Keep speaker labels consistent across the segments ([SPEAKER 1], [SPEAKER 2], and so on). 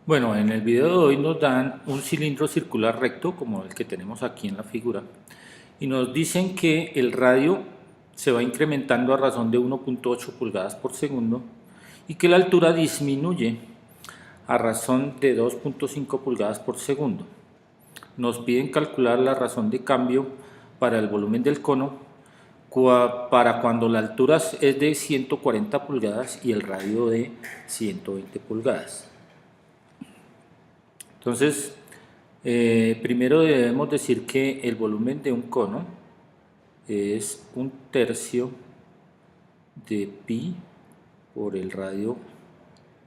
[SPEAKER 1] Bueno, en el video de hoy nos dan un cilindro circular recto como el que tenemos aquí en la figura y nos dicen que el radio se va incrementando a razón de 1.8 pulgadas por segundo y que la altura disminuye a razón de 2.5 pulgadas por segundo. Nos piden calcular la razón de cambio para el volumen del cono para cuando la altura es de 140 pulgadas y el radio de 120 pulgadas. Entonces, primero debemos decir que el volumen de un cono es 1/3 de pi por el radio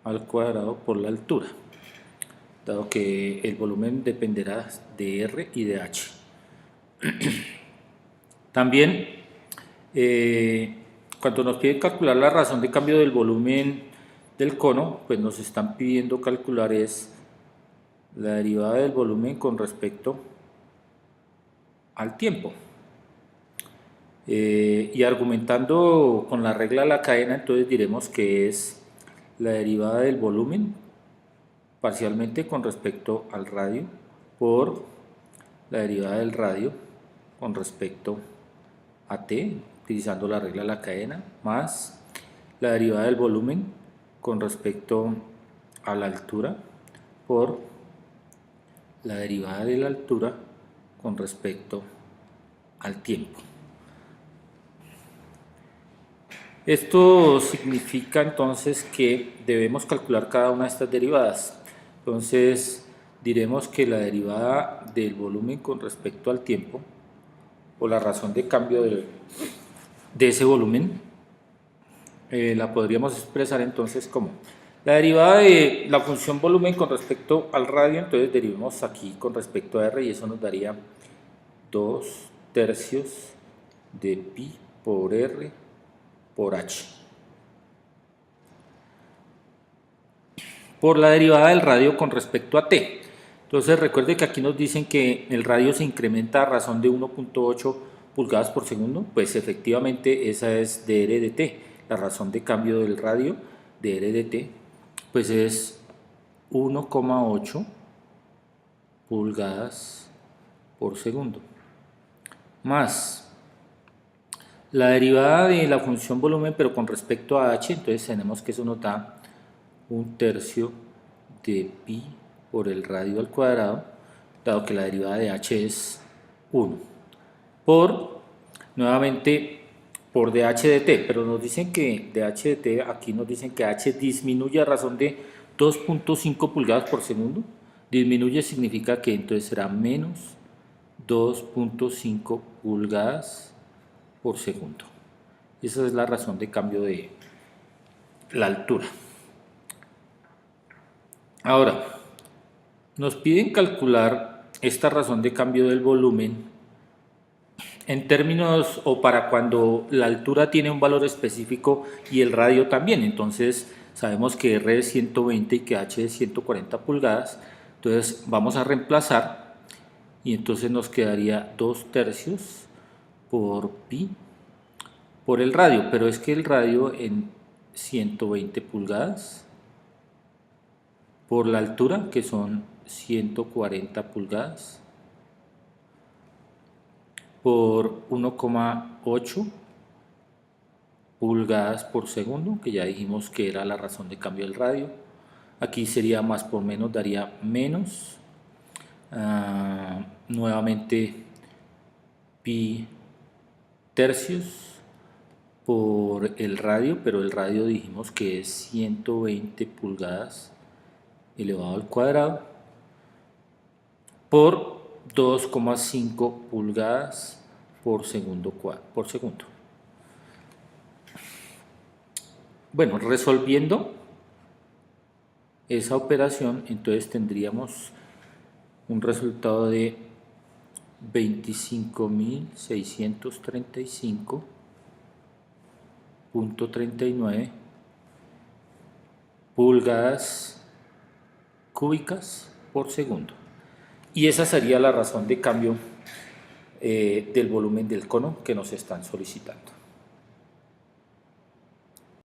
[SPEAKER 1] al cuadrado por la altura, dado que el volumen dependerá de R y de H. También, cuando nos piden calcular la razón de cambio del volumen del cono, pues nos están pidiendo calcular la derivada del volumen con respecto al tiempo. Y argumentando con la regla de la cadena, entonces diremos que es la derivada del volumen parcialmente con respecto al radio por la derivada del radio con respecto a t, utilizando la regla de la cadena, más la derivada del volumen con respecto a la altura por la derivada de la altura con respecto al tiempo. Esto significa entonces que debemos calcular cada una de estas derivadas. Entonces diremos que la derivada del volumen con respecto al tiempo o la razón de cambio de ese volumen la podríamos expresar entonces como la derivada de la función volumen con respecto al radio. Entonces derivamos aquí con respecto a R y eso nos daría 2/3 de pi por R por H. Por la derivada del radio con respecto a t. Entonces recuerde que aquí nos dicen que el radio se incrementa a razón de 1.8 pulgadas por segundo. Pues efectivamente esa es de R de t. La razón de cambio del radio de R de t pues es 1,8 pulgadas por segundo. Más la derivada de la función volumen pero con respecto a h, entonces tenemos que eso nos da 1/3 de pi por el radio al cuadrado, dado que la derivada de h es 1, por, nuevamente, por dh de t, pero nos dicen que dh de t, aquí nos dicen que h disminuye a razón de 2.5 pulgadas por segundo. Disminuye significa que entonces será menos 2.5 pulgadas por segundo. Esa es la razón de cambio de la altura. Ahora, nos piden calcular esta razón de cambio del volumen en términos o para cuando la altura tiene un valor específico y el radio también. Entonces sabemos que R es 120 y que H es 140 pulgadas. Entonces vamos a reemplazar y entonces nos quedaría 2/3 por pi por el radio, pero es que el radio en 120 pulgadas por la altura, que son 140 pulgadas, por 1,8 pulgadas por segundo, que ya dijimos que era la razón de cambio del radio. Aquí sería más por menos, daría menos. Nuevamente pi tercios por el radio, pero el radio dijimos que es 120 pulgadas elevado al cuadrado por 2,5 pulgadas por segundo. Bueno, resolviendo esa operación, entonces tendríamos un resultado de 25.635.39 pulgadas cúbicas por segundo. Y esa sería la razón de cambio del volumen del cono que nos están solicitando.